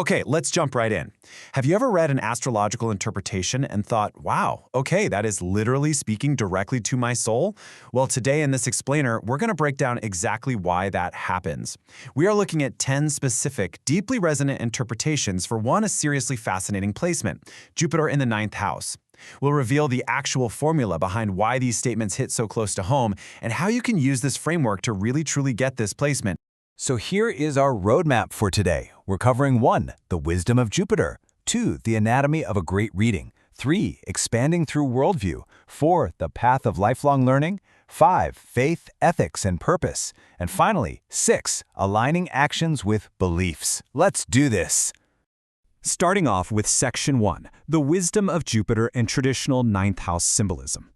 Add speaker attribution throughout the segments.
Speaker 1: Okay, let's jump right in. Have you ever read an astrological interpretation and thought, wow, okay, that is literally speaking directly to my soul? Well, today in this explainer, we're going to break down exactly why that happens. We are looking at 10 specific, deeply resonant interpretations for a seriously fascinating placement, Jupiter in the ninth house. We'll reveal the actual formula behind why these statements hit so close to home and how you can use this framework to really truly get this placement.
Speaker 2: So here is our roadmap for today. We're covering 1. The wisdom of Jupiter. 2. The anatomy of a great reading. 3. Expanding through worldview. 4. The path of lifelong learning. 5. Faith, ethics, and purpose. And finally, 6. Aligning actions with beliefs. Let's do this.
Speaker 1: Starting off with Section 1, the wisdom of Jupiter and traditional ninth house symbolism.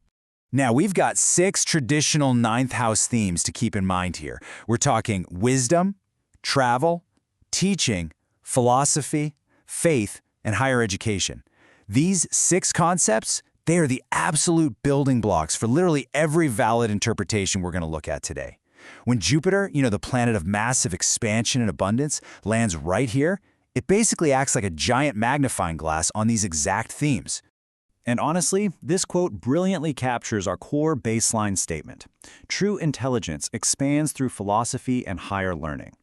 Speaker 2: Now, we've got 6 traditional ninth house themes to keep in mind here. We're talking wisdom, travel, teaching, philosophy, faith, and higher education. These 6 concepts, they are the absolute building blocks for literally every valid interpretation we're going to look at today. When Jupiter, the planet of massive expansion and abundance, lands right here, it basically acts like a giant magnifying glass on these exact themes.
Speaker 3: And honestly, this quote brilliantly captures our core baseline statement. True intelligence expands through philosophy and higher learning.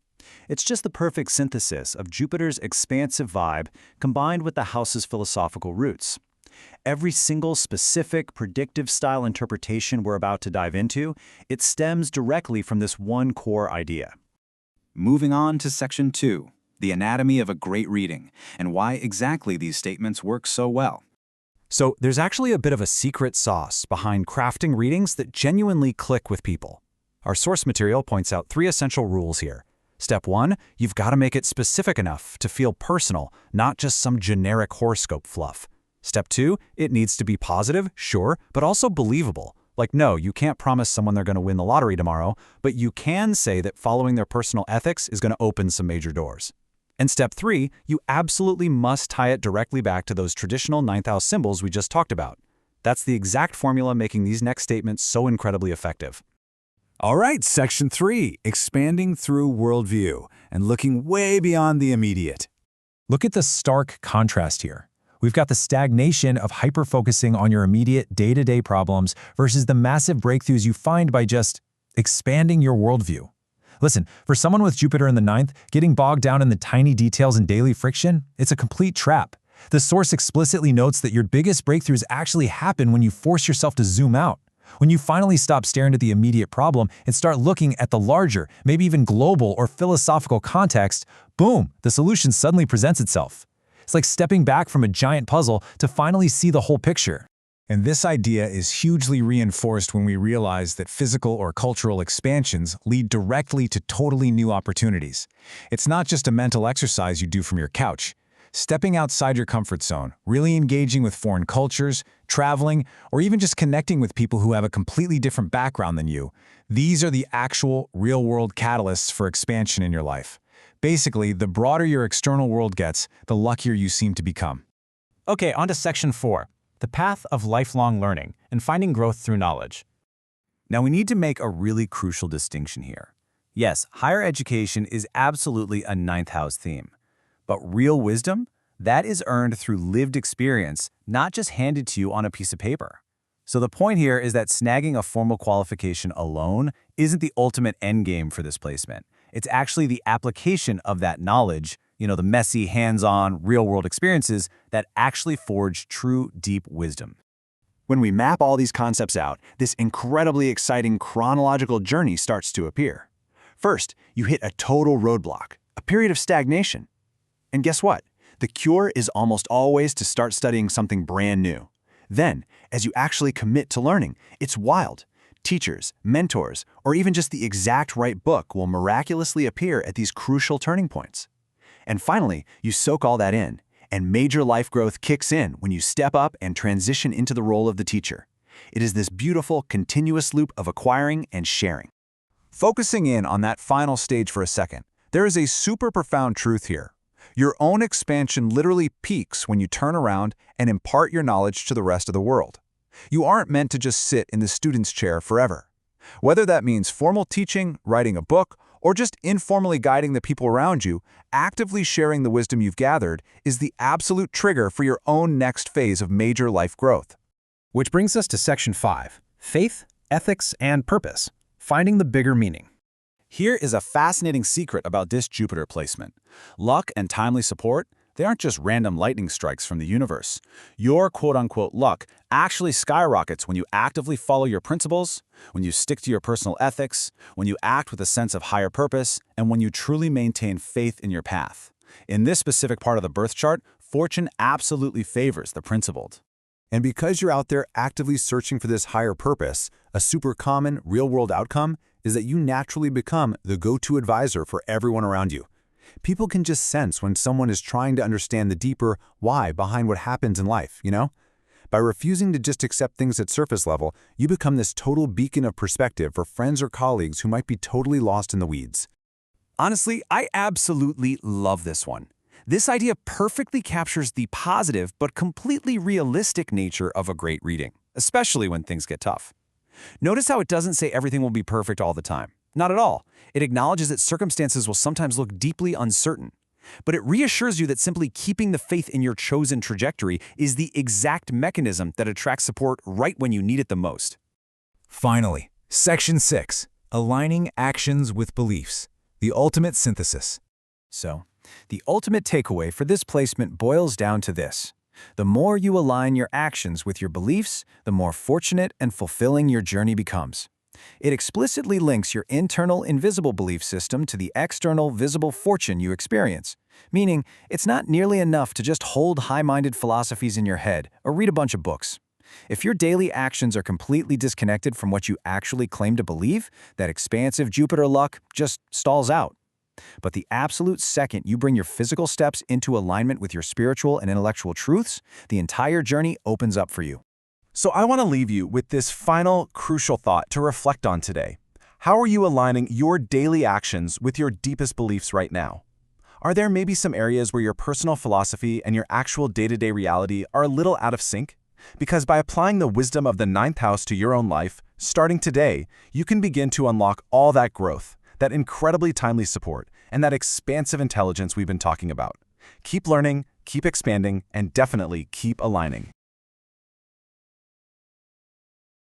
Speaker 3: It's just the perfect synthesis of Jupiter's expansive vibe combined with the house's philosophical roots. Every single specific, predictive style interpretation we're about to dive into, it stems directly from this one core idea.
Speaker 4: Moving on to Section 2, the anatomy of a great reading, and why exactly these statements work so well.
Speaker 3: So there's actually a bit of a secret sauce behind crafting readings that genuinely click with people. Our source material points out 3 essential rules here. Step 1, you've got to make it specific enough to feel personal, not just some generic horoscope fluff. Step 2, it needs to be positive, sure, but also believable. Like, no, you can't promise someone they're going to win the lottery tomorrow, but you can say that following their personal ethics is going to open some major doors. And step 3, you absolutely must tie it directly back to those traditional ninth house symbols we just talked about. That's the exact formula making these next statements so incredibly effective.
Speaker 2: All right, Section 3, expanding through worldview and looking way beyond the immediate.
Speaker 1: Look at the stark contrast here. We've got the stagnation of hyper-focusing on your immediate day-to-day problems versus the massive breakthroughs you find by just expanding your worldview. Listen, for someone with Jupiter in the ninth, getting bogged down in the tiny details and daily friction, it's a complete trap. The source explicitly notes that your biggest breakthroughs actually happen when you force yourself to zoom out. When you finally stop staring at the immediate problem and start looking at the larger, maybe even global or philosophical context, boom, the solution suddenly presents itself. It's like stepping back from a giant puzzle to finally see the whole picture.
Speaker 2: And this idea is hugely reinforced when we realize that physical or cultural expansions lead directly to totally new opportunities. It's not just a mental exercise you do from your couch. Stepping outside your comfort zone, really engaging with foreign cultures, traveling, or even just connecting with people who have a completely different background than you, these are the actual, real-world catalysts for expansion in your life. Basically, the broader your external world gets, the luckier you seem to become.
Speaker 3: Okay, on to Section 4. The path of lifelong learning and finding growth through knowledge.
Speaker 2: Now, we need to make a really crucial distinction here.
Speaker 3: Yes, higher education is absolutely a ninth house theme. But real wisdom, that is earned through lived experience, not just handed to you on a piece of paper. So the point here is that snagging a formal qualification alone isn't the ultimate endgame for this placement. It's actually the application of that knowledge, the messy, hands-on, real-world experiences that actually forge true, deep wisdom.
Speaker 4: When we map all these concepts out, this incredibly exciting chronological journey starts to appear. First, you hit a total roadblock, a period of stagnation. And guess what? The cure is almost always to start studying something brand new. Then, as you actually commit to learning, it's wild. Teachers, mentors, or even just the exact right book will miraculously appear at these crucial turning points. And finally, you soak all that in, and major life growth kicks in when you step up and transition into the role of the teacher. It is this beautiful, continuous loop of acquiring and sharing.
Speaker 2: Focusing in on that final stage for a second, there is a super profound truth here. Your own expansion literally peaks when you turn around and impart your knowledge to the rest of the world. You aren't meant to just sit in the student's chair forever. Whether that means formal teaching, writing a book,
Speaker 3: or just informally guiding the people around you, actively sharing the wisdom you've gathered is the absolute trigger for your own next phase of major life growth.
Speaker 5: Which brings us to Section 5, Faith, Ethics, and Purpose, Finding the Bigger Meaning.
Speaker 2: Here is a fascinating secret about this Jupiter placement. Luck and timely support, they aren't just random lightning strikes from the universe. Your quote-unquote luck actually skyrockets when you actively follow your principles, when you stick to your personal ethics, when you act with a sense of higher purpose, and when you truly maintain faith in your path. In this specific part of the birth chart, fortune absolutely favors the principled.
Speaker 3: And because you're out there actively searching for this higher purpose, a super common, real-world outcome is that you naturally become the go-to advisor for everyone around you. People can just sense when someone is trying to understand the deeper why behind what happens in life, you know? By refusing to just accept things at surface level, you become this total beacon of perspective for friends or colleagues who might be totally lost in the weeds.
Speaker 2: Honestly, I absolutely love this one. This idea perfectly captures the positive but completely realistic nature of a great reading, especially when things get tough. Notice how it doesn't say everything will be perfect all the time. Not at all. It acknowledges that circumstances will sometimes look deeply uncertain. But it reassures you that simply keeping the faith in your chosen trajectory is the exact mechanism that attracts support right when you need it the most.
Speaker 1: Finally, Section 6, Aligning Actions with Beliefs, the Ultimate Synthesis.
Speaker 2: So, the ultimate takeaway for this placement boils down to this. The more you align your actions with your beliefs, the more fortunate and fulfilling your journey becomes. It explicitly links your internal invisible belief system to the external visible fortune you experience, meaning it's not nearly enough to just hold high-minded philosophies in your head or read a bunch of books. If your daily actions are completely disconnected from what you actually claim to believe, that expansive Jupiter luck just stalls out. But the absolute second you bring your physical steps into alignment with your spiritual and intellectual truths, the entire journey opens up for you.
Speaker 6: So I want to leave you with this final crucial thought to reflect on today. How are you aligning your daily actions with your deepest beliefs right now? Are there maybe some areas where your personal philosophy and your actual day-to-day reality are a little out of sync? Because by applying the wisdom of the 9th house to your own life, starting today, you can begin to unlock all that growth, that incredibly timely support, and that expansive intelligence we've been talking about. Keep learning, keep expanding, and definitely keep aligning.